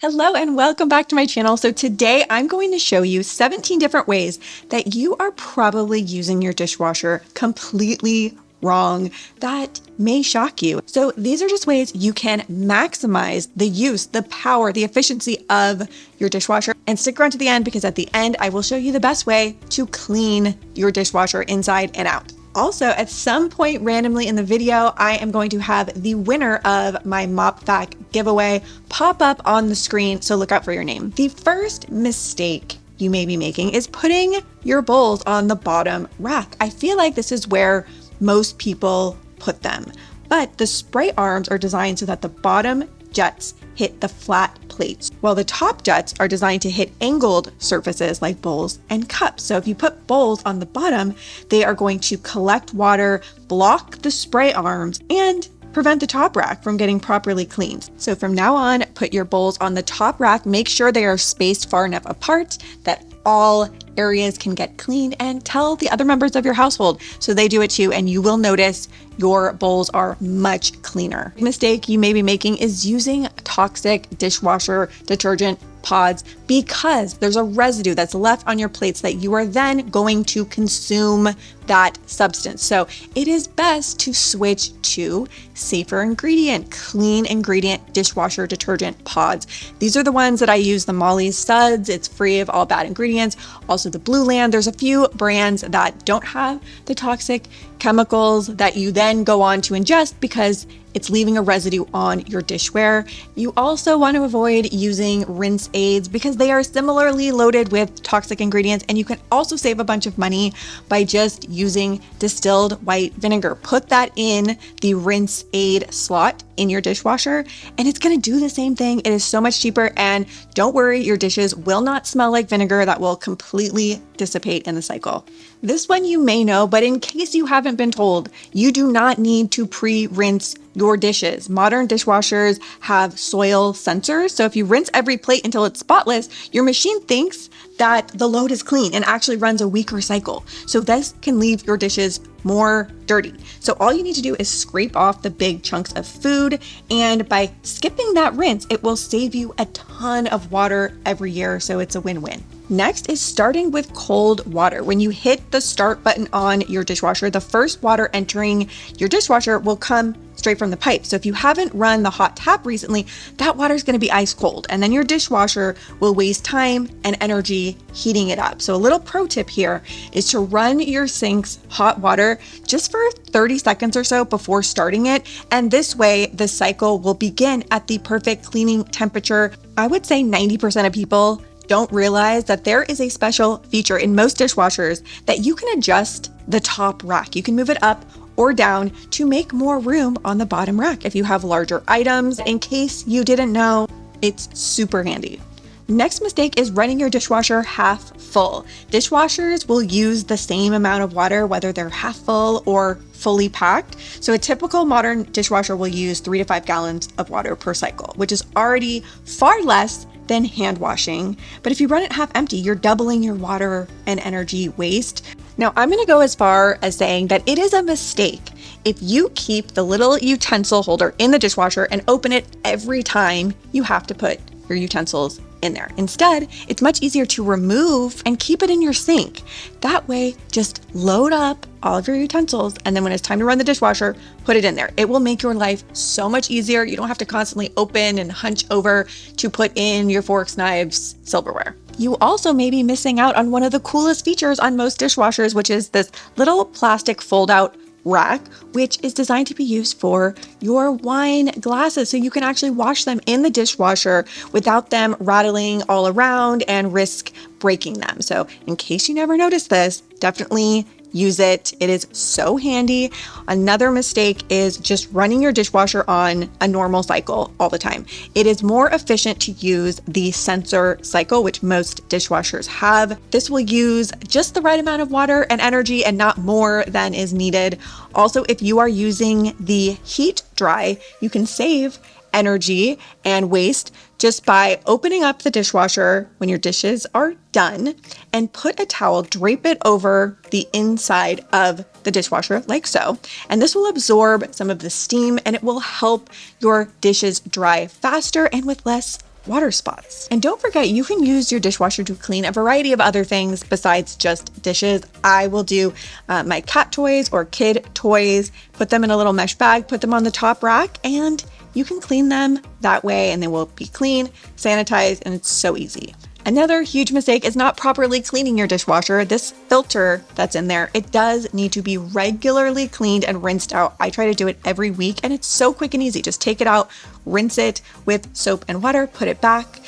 Hello and welcome back to my channel. So today I'm going to show you 17 different ways that you are probably using your dishwasher completely wrong that may shock you. So these are just ways you can maximize the use, the power, the efficiency of your dishwasher. And stick around to the end because at the end I will show you the best way to clean your dishwasher inside and out. Also, at some point randomly in the video, I am going to have the winner of my Mop Vac giveaway pop up on the screen, so look out for your name. The first mistake you may be making is putting your bowls on the bottom rack. I feel like this is where most people put them, but the spray arms are designed so that the bottom juts hit the flat plates, while the top juts are designed to hit angled surfaces like bowls and cups. So if you put bowls on the bottom, they are going to collect water, block the spray arms, and prevent the top rack from getting properly cleaned. So from now on, put your bowls on the top rack, make sure they are spaced far enough apart that all areas can get cleaned, and tell the other members of your household so they do it too, and you will notice your bowls are much cleaner. The mistake you may be making is using toxic dishwasher detergent pods because there's a residue that's left on your plates that you are then going to consume that substance. So it is best to switch to safer ingredient, clean ingredient dishwasher detergent pods. These are the ones that I use, the Molly's Suds. It's free of all bad ingredients. Also the Blue Land. There's a few brands that don't have the toxic chemicals that you then go on to ingest because it's leaving a residue on your dishware. You also want to avoid using rinse aids because they are similarly loaded with toxic ingredients, and you can also save a bunch of money by just using distilled white vinegar. Put that in the rinse aid slot in your dishwasher and it's going to do the same thing. It is so much cheaper, and don't worry, your dishes will not smell like vinegar. That will completely dissipate in the cycle. This one you may know, but in case you haven't been told, you do not need to pre-rinse your dishes. Modern dishwashers have soil sensors, so if you rinse every plate until it's spotless, your machine thinks that the load is clean and actually runs a weaker cycle. So this can leave your dishes more dirty. So all you need to do is scrape off the big chunks of food, and by skipping that rinse, it will save you a ton of water every year, so it's a win-win. Next is starting with cold water. When you hit the start button on your dishwasher, the first water entering your dishwasher will come straight from the pipe. So if you haven't run the hot tap recently, that water is going to be ice cold, and then your dishwasher will waste time and energy heating it up. So a little pro tip here is to run your sink's hot water just for 30 seconds or so before starting it. And this way the cycle will begin at the perfect cleaning temperature. I would say 90% of people don't realize that there is a special feature in most dishwashers that you can adjust the top rack. You can move it up or down to make more room on the bottom rack if you have larger items. In case you didn't know, it's super handy. Next mistake is running your dishwasher half full. Dishwashers will use the same amount of water whether they're half full or fully packed. So a typical modern dishwasher will use 3 to 5 gallons of water per cycle, which is already far less than hand washing. But if you run it half empty, you're doubling your water and energy waste. Now, I'm going to go as far as saying that it is a mistake if you keep the little utensil holder in the dishwasher and open it every time you have to put your utensils in there. Instead, it's much easier to remove and keep it in your sink. That way, just load up all of your utensils, and then when it's time to run the dishwasher, put it in there. It will make your life so much easier. You don't have to constantly open and hunch over to put in your forks, knives, silverware. You also may be missing out on one of the coolest features on most dishwashers, which is this little plastic fold-out rack, which is designed to be used for your wine glasses. So you can actually wash them in the dishwasher without them rattling all around and risk breaking them. So in case you never noticed this, definitely use it. It is so handy. Another mistake is just running your dishwasher on a normal cycle all the time. It is more efficient to use the sensor cycle, which most dishwashers have. This will use just the right amount of water and energy and not more than is needed. Also, if you are using the heat dry, you can save energy and waste just by opening up the dishwasher when your dishes are done and put a towel, drape it over the inside of the dishwasher like so. And this will absorb some of the steam and it will help your dishes dry faster and with less water spots. And don't forget, you can use your dishwasher to clean a variety of other things besides just dishes. I will do my cat toys or kid toys, put them in a little mesh bag, put them on the top rack, and you can clean them that way and they will be clean, sanitized, and it's so easy. Another huge mistake is not properly cleaning your dishwasher. This filter that's in there, it does need to be regularly cleaned and rinsed out. I try to do it every week and it's so quick and easy. Just take it out, rinse it with soap and water, put it back.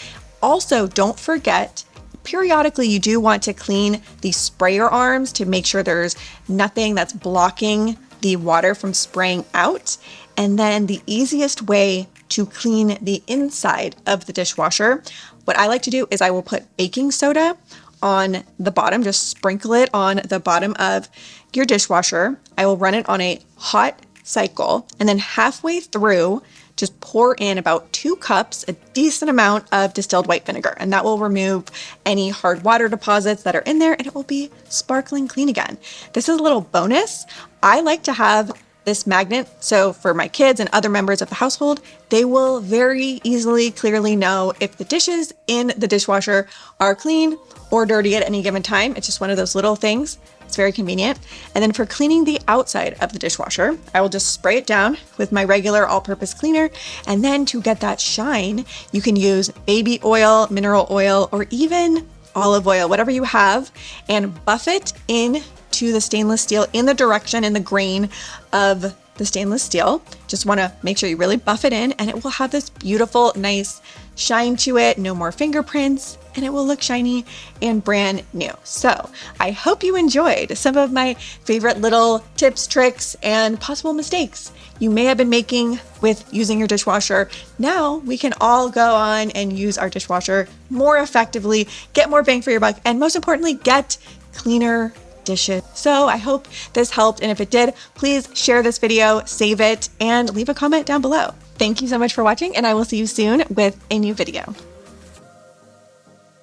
Also, don't forget, periodically you do want to clean the sprayer arms to make sure there's nothing that's blocking the water from spraying out. And then the easiest way to clean the inside of the dishwasher, what I like to do is I will put baking soda on the bottom, just sprinkle it on the bottom of your dishwasher. I will run it on a hot cycle, and then halfway through, just pour in about 2 cups, a decent amount of distilled white vinegar, and that will remove any hard water deposits that are in there, and it will be sparkling clean again. This is a little bonus. I like to have this magnet, so for my kids and other members of the household, they will very easily, clearly know if the dishes in the dishwasher are clean or dirty at any given time. It's just one of those little things. It's very convenient. And then for cleaning the outside of the dishwasher, I will just spray it down with my regular all-purpose cleaner. And then to get that shine, you can use baby oil, mineral oil, or even olive oil, whatever you have, and buff it in to the stainless steel in the direction, in the grain of the stainless steel. Just want to make sure you really buff it in, and it will have this beautiful, nice shine to it, no more fingerprints, and it will look shiny and brand new. So I hope you enjoyed some of my favorite little tips, tricks, and possible mistakes you may have been making with using your dishwasher. Now we can all go on and use our dishwasher more effectively, get more bang for your buck, and most importantly, get cleaner dishes. So I hope this helped, and if it did, please share this video, save it, and leave a comment down below. Thank you so much for watching, and I will see you soon with a new video.